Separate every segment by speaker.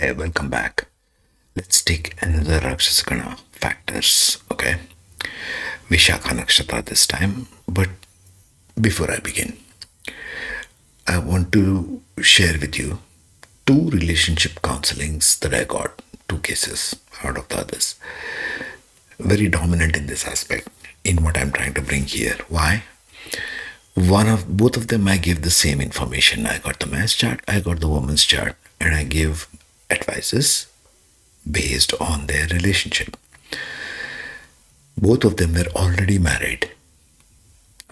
Speaker 1: Hey, welcome back. Let's take another Rakshasagana factors, okay? Vishaka Nakshatra this time. But before I begin, I want to share with you two relationship counselings that I got, two cases out of the others. Very dominant in this aspect, in what I'm trying to bring here. Why? Both of them I give the same information. I got the man's chart, I got the woman's chart, and I give advices based on their relationship. Both of them were already married.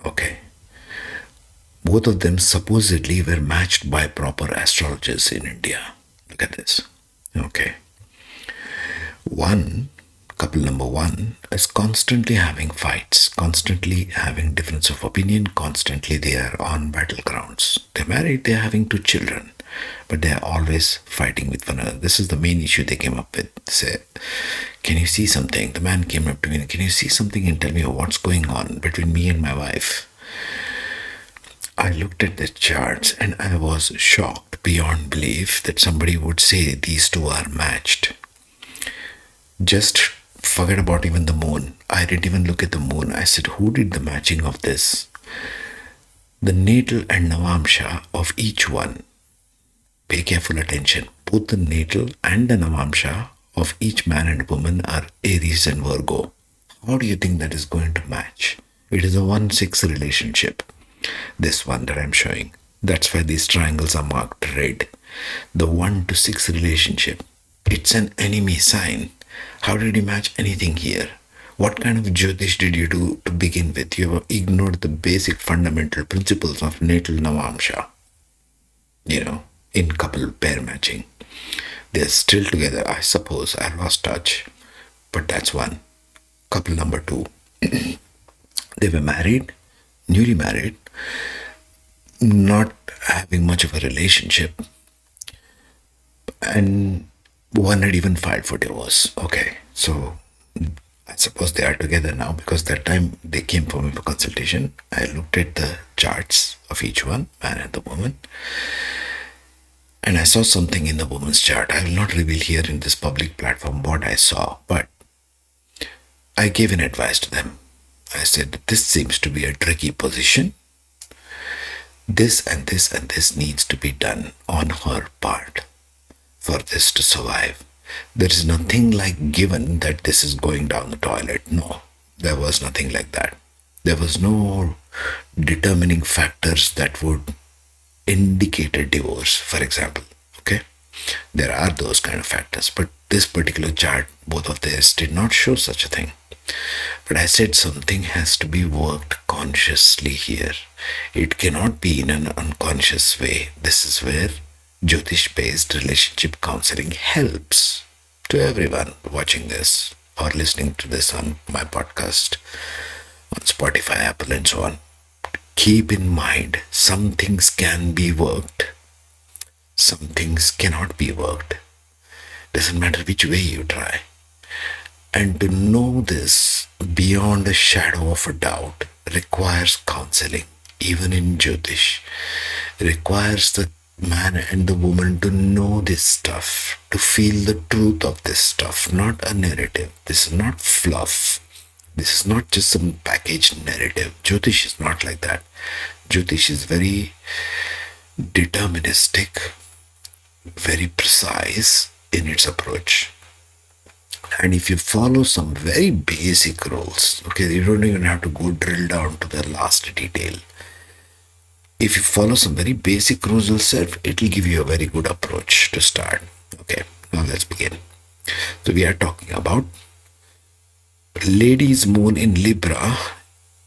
Speaker 1: Okay. Both of them supposedly were matched by proper astrologers in India. Look at this. Okay. One, couple number one, is constantly having fights, constantly having difference of opinion, constantly they are on battlegrounds. They're married, they're having two children, but they're always fighting with one another. This is the main issue they came up with. They said, can you see something? The man came up to me, can you see something and tell me what's going on between me and my wife? I looked at the charts and I was shocked beyond belief that somebody would say these two are matched. Just forget about even the moon. I didn't even look at the moon. I said, who did the matching of this? The natal and Navamsha of each one. Pay careful attention. Both the natal and the Navamsha of each man and woman are Aries and Virgo. How do you think that is going to match? It is a 1-6 relationship. This one that I'm showing. That's why these triangles are marked red. The 1 to 6 relationship. It's an enemy sign. How did you match anything here? What kind of Jyotish did you do to begin with? You have ignored the basic fundamental principles of natal Navamsha. In couple pair matching. They're still together, I suppose. I lost touch. But that's one. Couple number two. They were married, newly married, not having much of a relationship, and one had even filed for divorce. Okay, so I suppose they are together now because that time they came for me for consultation. I looked at the charts of each one, man and the woman, and I saw something in the woman's chart. I will not reveal here in this public platform what I saw, but I gave an advice to them. I said, this seems to be a tricky position. This and this and this needs to be done on her part for this to survive. There is nothing like given that this is going down the toilet. No, there was nothing like that. There was no determining factors that would indicate a divorce, for example. Okay? There are those kind of factors, but this particular chart, both of theirs, did not show such a thing. But I said something has to be worked consciously here. It cannot be in an unconscious way. This is where Jyotish-based relationship counseling helps to everyone watching this or listening to this on my podcast, on Spotify, Apple, and so on. Keep in mind, some things can be worked, some things cannot be worked. Doesn't matter which way you try. And to know this beyond a shadow of a doubt requires counseling, even in Jyotish. Requires the man and the woman to know this stuff, to feel the truth of this stuff, not a narrative. This is not fluff. This is not just some packaged narrative. Jyotish is not like that. Jyotish is very deterministic, very precise in its approach. And if you follow some very basic rules, okay, you don't even have to go drill down to the last detail. If you follow some very basic rules itself, it will give you a very good approach to start. Okay, now let's begin. So we are talking about lady's moon in Libra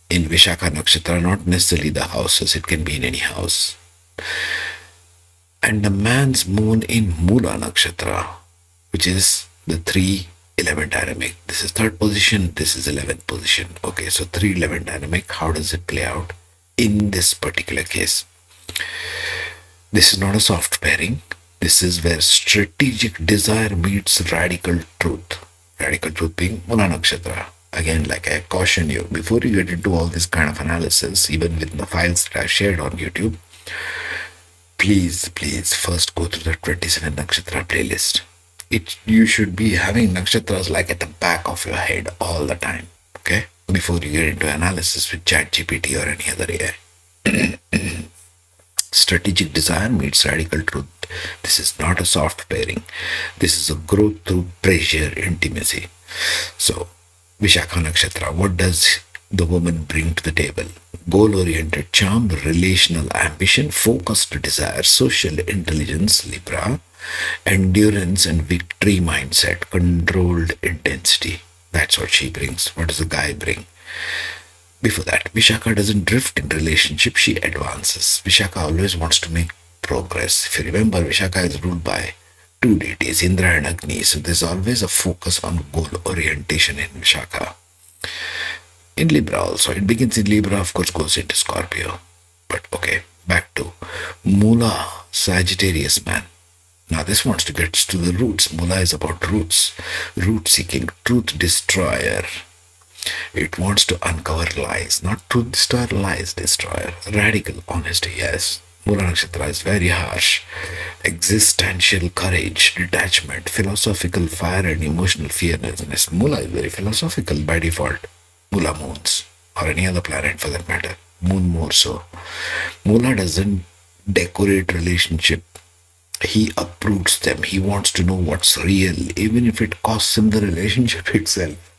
Speaker 1: in Vishaka Nakshatra, not necessarily the houses, it can be in any house. And the man's moon in Moola Nakshatra, which is the 3-11 dynamic. This is third position, this is 11th position. Okay, so 3-11 dynamic, how does it play out in this particular case? This is not a soft pairing. This is where strategic desire meets radical truth. Radical truth being Moola Nakshatra. Again, like I caution you, before you get into all this kind of analysis, even with the files that I shared on YouTube, please first go through the 27 Nakshatra playlist. it you should be having nakshatras like at the back of your head all the time. Okay, before you get into analysis with ChatGPT or any other AI. Strategic desire meets radical truth. This is not a soft pairing. This is a growth through pressure, intimacy. So, Vishakha Nakshatra, what does the woman bring to the table? Goal oriented charm, relational ambition, focused desire, social intelligence, Libra, endurance and victory mindset, controlled intensity. That's what she brings. What does the guy bring? Before that, Vishaka doesn't drift in relationship, she advances. Vishaka always wants to make progress. If you remember, Vishaka is ruled by two deities, Indra and Agni, so there's always a focus on goal orientation in Vishaka. In Libra also, it begins in Libra, of course, goes into Scorpio. But okay, back to Moola, Sagittarius man. Now this wants to get to the roots. Moola is about roots, root seeking, truth destroyer. It wants to uncover lies, not truth destroyer, lies destroyer. Radical honesty, yes. Moola Nakshatra is very harsh. Existential courage, detachment, philosophical fire, and emotional fearlessness. Moola is very philosophical by default. Moola moons, or any other planet for that matter. Moon more so. Moola doesn't decorate relationship. He uproots them. He wants to know what's real, even if it costs him the relationship itself.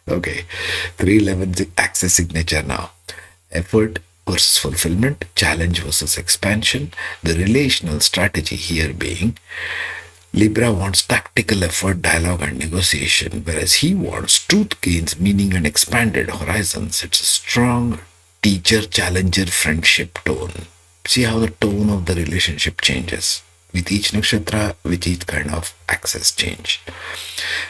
Speaker 1: Okay, 311 access signature now. Effort versus fulfillment, challenge versus expansion. The relational strategy here being Libra wants tactical effort, dialogue, and negotiation, whereas he wants truth gains, meaning, and expanded horizons. It's a strong teacher challenger friendship tone. See how the tone of the relationship changes with each nakshatra, with each kind of axis change.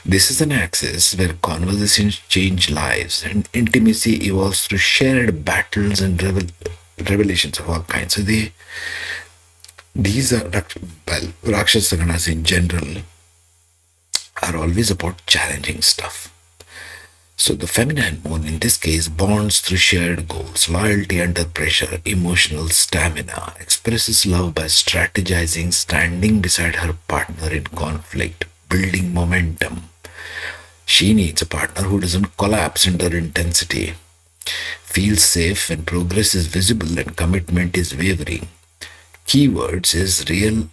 Speaker 1: This is an axis where conversations change lives and intimacy evolves through shared battles and revelations of all kinds. So these are, well, Rakshasa Ganas in general are always about challenging stuff. So the feminine moon in this case bonds through shared goals, loyalty under pressure, emotional stamina, expresses love by strategizing, standing beside her partner in conflict, building momentum. She needs a partner who doesn't collapse under intensity, feels safe when progress is visible and commitment is wavering. Keywords is real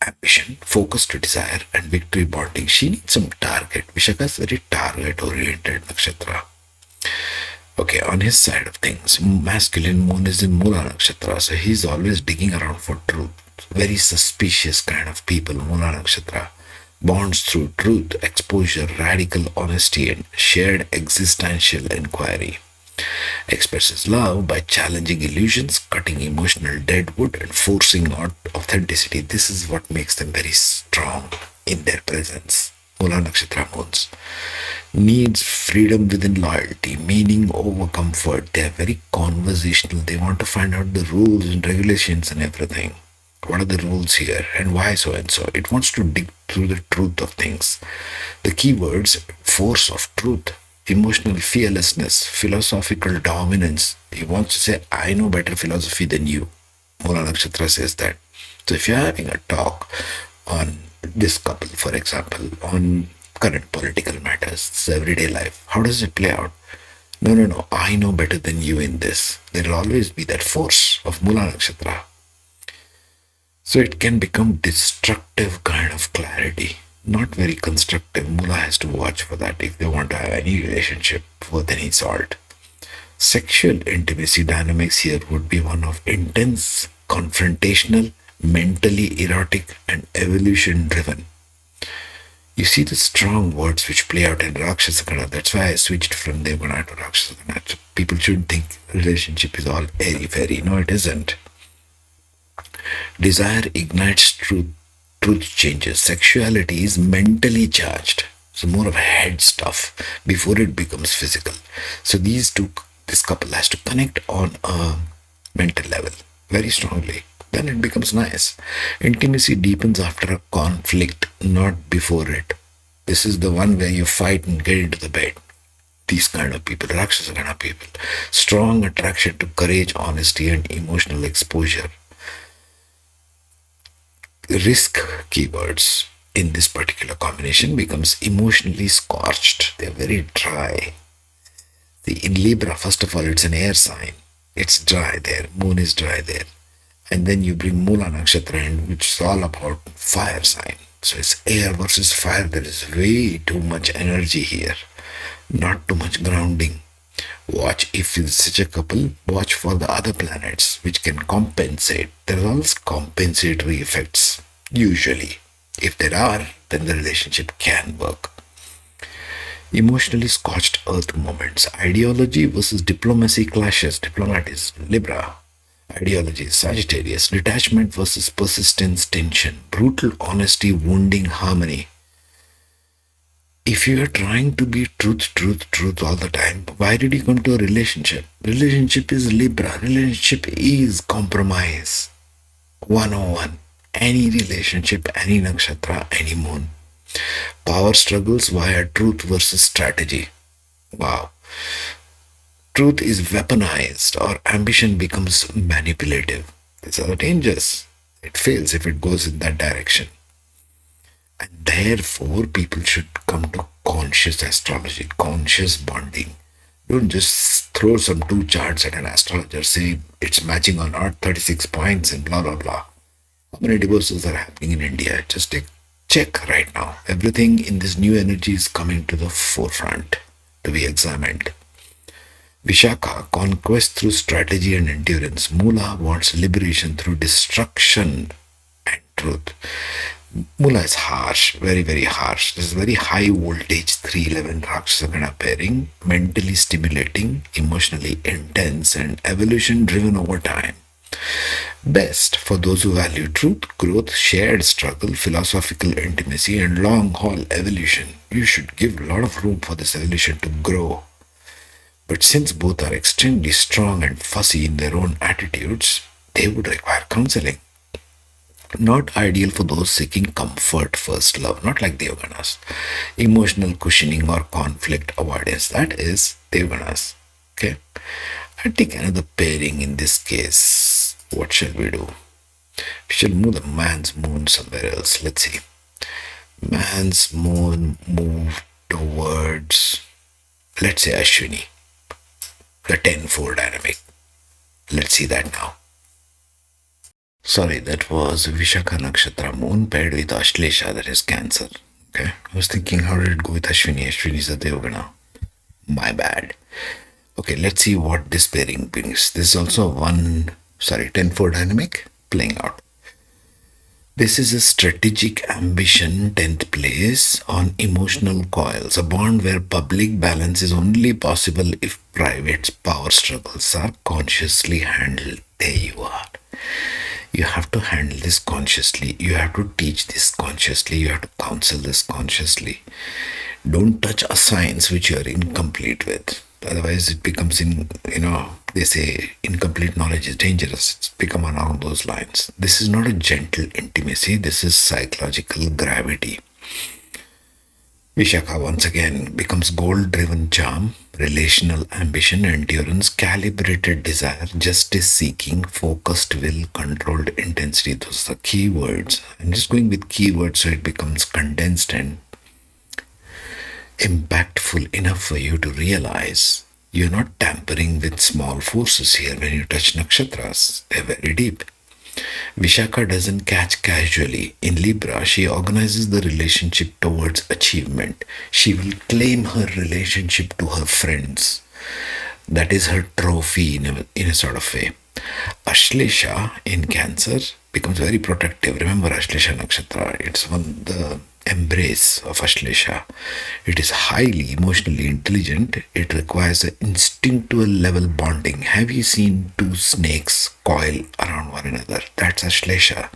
Speaker 1: ambition, focused desire, and victory bonding. She needs some target. Vishaka is very target oriented nakshatra. Okay, on his side of things, masculine moon is in Moola nakshatra, so he's always digging around for truth. Very suspicious kind of people, Moola nakshatra. Bonds through truth, exposure, radical honesty, and shared existential inquiry. Expresses love by challenging illusions, cutting emotional deadwood, and forcing out authenticity. This is what makes them very strong in their presence. Moola Nakshatra moons. Needs freedom within loyalty, meaning over comfort. They are very conversational. They want to find out the rules and regulations and everything. What are the rules here and why so and so? It wants to dig through the truth of things. The keywords force of truth, emotional fearlessness, philosophical dominance. He wants to say, I know better philosophy than you. Moola Nakshatra says that. So if you're having a talk on this couple, for example, on current political matters, it's everyday life, how does it play out? No, no, no, I know better than you in this. There will always be that force of Moola Nakshatra. So it can become destructive kind of clarity, not very constructive. Moola has to watch for that if they want to have any relationship worth any salt. Sexual intimacy dynamics here would be one of intense, confrontational, mentally erotic, and evolution driven. You see the strong words which play out in Rakshasagana. That's why I switched from Devagana to Rakshasagana. People shouldn't think relationship is all airy-fairy. No, it isn't. Desire ignites truth. Truth changes. Sexuality is mentally charged. So more of head stuff before it becomes physical. So this couple has to connect on a mental level very strongly. Then it becomes nice. Intimacy deepens after a conflict, not before it. This is the one where you fight and get into the bed. These kind of people, Rakshasa kind of people. Strong attraction to courage, honesty, and emotional exposure. Risk keywords. in this particular combination becomes emotionally scorched. They're very dry. See, in Libra, first of all, it's an air sign. It's dry there. Moon is dry there. And then you bring Moola Nakshatra in, which is all about fire sign. So it's air versus fire. There is way too much energy here, not too much grounding. Watch if it's such a couple, watch for the other planets which can compensate. There are always compensatory effects, usually. If there are, then the relationship can work. Emotionally scorched earth moments. Ideology versus diplomacy clashes. Diplomat is Libra. Ideology is Sagittarius. Detachment versus persistence tension. Brutal honesty wounding harmony. If you are trying to be truth all the time, why did you come to a relationship? Relationship is Libra. Relationship is compromise. 101. Any relationship, any nakshatra, any moon. Power struggles via truth versus strategy. Wow. Truth is weaponized or ambition becomes manipulative. These are the dangers. It fails if it goes in that direction. And therefore, people should come to conscious astrology, conscious bonding. Don't just throw some two charts at an astrologer, say it's matching or not, 36 points and blah, blah, blah. How many divorces are happening in India? Just take check right now. Everything in this new energy is coming to the forefront to be examined. Vishaka, conquest through strategy and endurance. Moola wants liberation through destruction and truth. Moola is harsh, very, very harsh. This is very high voltage 311 Rakshasagana pairing, mentally stimulating, emotionally intense, and evolution driven over time. Best for those who value truth, growth, shared struggle, philosophical intimacy, and long haul evolution. You should give a lot of room for this evolution to grow. But since both are extremely strong and fussy in their own attitudes, they would require counseling. Not ideal for those seeking comfort, first love, not like Devaganas. Emotional cushioning or conflict avoidance, that is Devaganas. Okay? I'll take another pairing in this case. What shall we do? We shall move the man's moon somewhere else. Let's see. Man's moon move towards, let's say, Ashwini, the 10-4 dynamic. Let's see that now. Sorry, that was Vishaka Nakshatra moon paired with Ashlesha, that is Cancer. Okay, I was thinking, how did it go with Ashwini? Ashwini is a Devagana. My bad. Okay, let's see what this pairing brings. This is also 10-4 dynamic playing out. This is a strategic ambition, 10th place, on emotional coils, a bond where public balance is only possible if private power struggles are consciously handled. There you are. You have to handle this consciously. You have to teach this consciously. You have to counsel this consciously. Don't touch a science which you are incomplete with. Otherwise, it becomes they say incomplete knowledge is dangerous. It's become along those lines. This is not a gentle intimacy. This is psychological gravity. Vishaka once again becomes goal-driven charm, relational ambition, endurance, calibrated desire, justice seeking, focused will, controlled intensity. Those are the key words. I'm just going with keywords so it becomes condensed and impactful enough for you to realize you're not tampering with small forces here when you touch nakshatras. They're very deep. Vishaka doesn't catch casually. In Libra, she organizes the relationship towards achievement. She will claim her relationship to her friends. That is her trophy in a sort of way. Ashlesha in Cancer becomes very protective. Remember Ashlesha Nakshatra, it's the embrace of Ashlesha. It is highly emotionally intelligent. It requires an instinctual level bonding. Have you seen two snakes coil around one another? That's Ashlesha.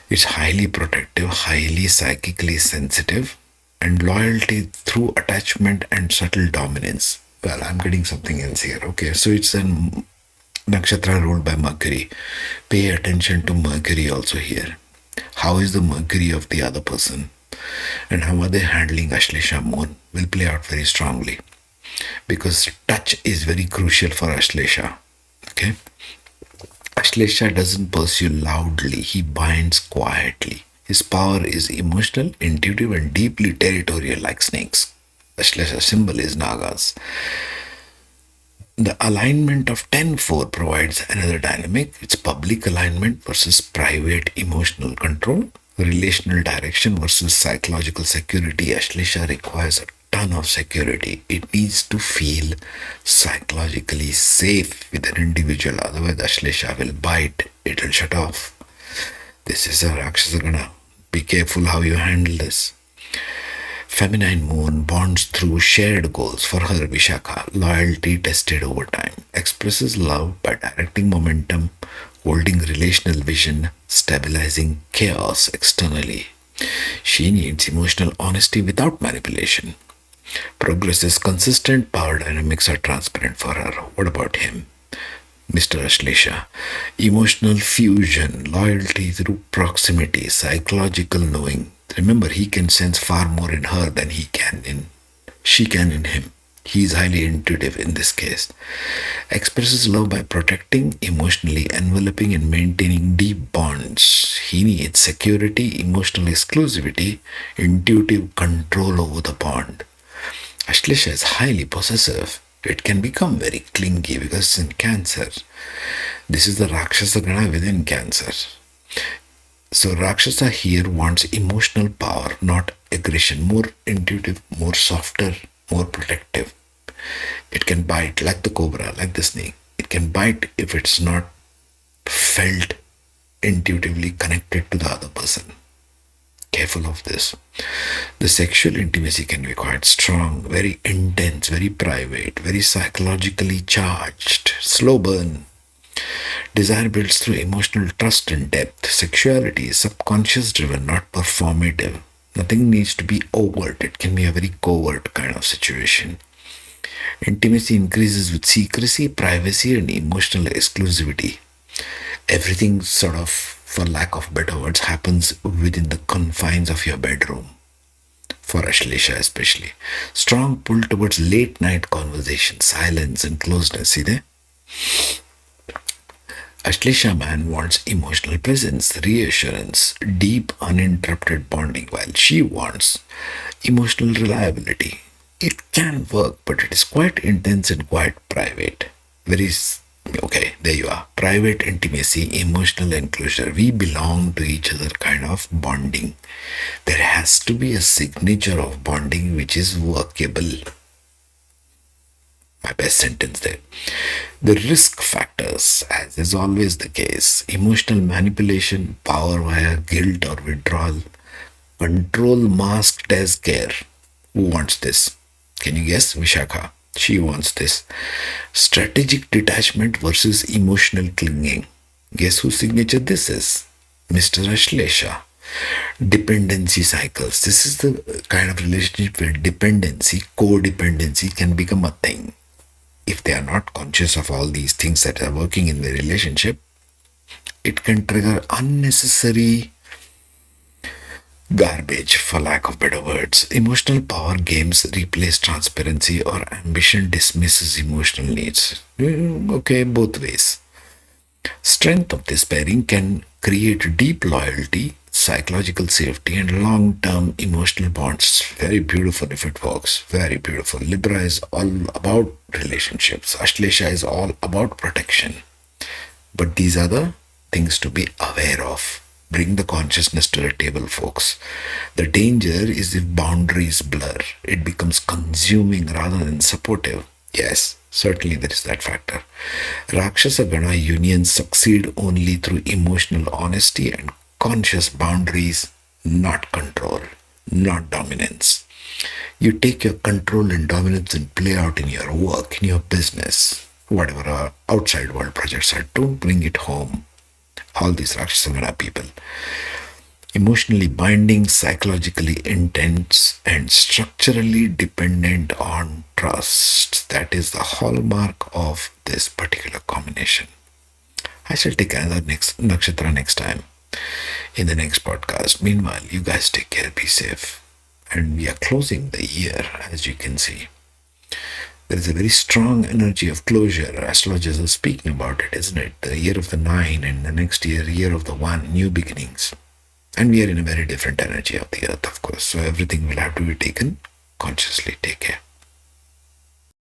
Speaker 1: It's highly protective, highly psychically sensitive, and loyalty through attachment and subtle dominance. Well, I'm getting something else here. Okay, so it's an nakshatra ruled by Mercury. Pay attention to Mercury also here. How is the Mercury of the other person? And how are they handling Ashlesha moon will play out very strongly. Because touch is very crucial for Ashlesha. Okay? Ashlesha doesn't pursue loudly. He binds quietly. His power is emotional, intuitive, and deeply territorial like snakes. Ashlesha symbol is Nagas. The alignment of 10-4 provides another dynamic. It's public alignment versus private emotional control, relational direction versus psychological security. Ashlesha requires a ton of security. It needs to feel psychologically safe with an individual, otherwise, Ashlesha will bite, it'll shut off. This is a Rakshasagana. Be careful how you handle this. Feminine moon bonds through shared goals. For her, Vishaka, loyalty tested over time, expresses love by directing momentum, holding relational vision, stabilizing chaos externally. She needs emotional honesty without manipulation. Progress is consistent, power dynamics are transparent for her. What about him? Mr. Ashlesha. Emotional fusion, loyalty through proximity, psychological knowing. Remember, he can sense far more in her than she can in him. He is highly intuitive in this case. Expresses love by protecting, emotionally enveloping, and maintaining deep bonds. He needs security, emotional exclusivity, intuitive control over the bond. Ashlesha is highly possessive. It can become very clingy because it's in Cancer. This is the Rakshasa Gana within Cancer. So Rakshasa here wants emotional power, not aggression, more intuitive, more softer, more protective. It can bite like the cobra, like the snake. It can bite if it's not felt intuitively connected to the other person. Careful of this. The sexual intimacy can be quite strong, very intense, very private, very psychologically charged, slow burn. Desire builds through emotional trust and depth. Sexuality is subconscious driven, not performative. Nothing needs to be overt, it can be a very covert kind of situation. Intimacy increases with secrecy, privacy, and emotional exclusivity. Everything sort of, for lack of better words, happens within the confines of your bedroom. For Ashlesha especially. Strong pull towards late night conversation, silence, and closeness. See there? Ashlesha man wants emotional presence, reassurance, deep uninterrupted bonding, while she wants emotional reliability. It can work, but it is quite intense and quite private. Very okay, there you are. Private intimacy, emotional enclosure. We belong to each other kind of bonding. There has to be a signature of bonding which is workable. My best sentence there. The risk factors, as is always the case, emotional manipulation, power via guilt or withdrawal, control masked as care. Who wants this? Can you guess? Vishaka. She wants this. Strategic detachment versus emotional clinging. Guess whose signature this is? Mr. Ashlesha. Dependency cycles. This is the kind of relationship where dependency, codependency can become a thing. If they are not conscious of all these things that are working in the relationship, it can trigger unnecessary garbage, for lack of better words. Emotional power games replace transparency, or ambition dismisses emotional needs. Okay, both ways. Strength of this pairing can create deep loyalty, psychological safety, and long term emotional bonds. Very beautiful if it works. Very beautiful. Libra is all about relationships, Ashlesha is all about protection. But these are the things to be aware of. Bring the consciousness to the table, folks. The danger is if boundaries blur, it becomes consuming rather than supportive. Yes, certainly there is that factor. Rakshasa Gana unions succeed only through emotional honesty and conscious boundaries, not control, not dominance. You take your control and dominance and play out in your work, in your business, whatever our outside world projects are. Don't bring it home. All these Rakshasangana people. Emotionally binding, psychologically intense, and structurally dependent on trust. That is the hallmark of this particular combination. I shall take another next nakshatra next time in the next podcast. Meanwhile, you guys take care, be safe. And we are closing the year, as you can see. There is a very strong energy of closure. Astrologers are speaking about it, isn't it? The year of the 9 and the next year, year of the 1, new beginnings. And we are in a very different energy of the earth, of course. So everything will have to be taken consciously. Take care.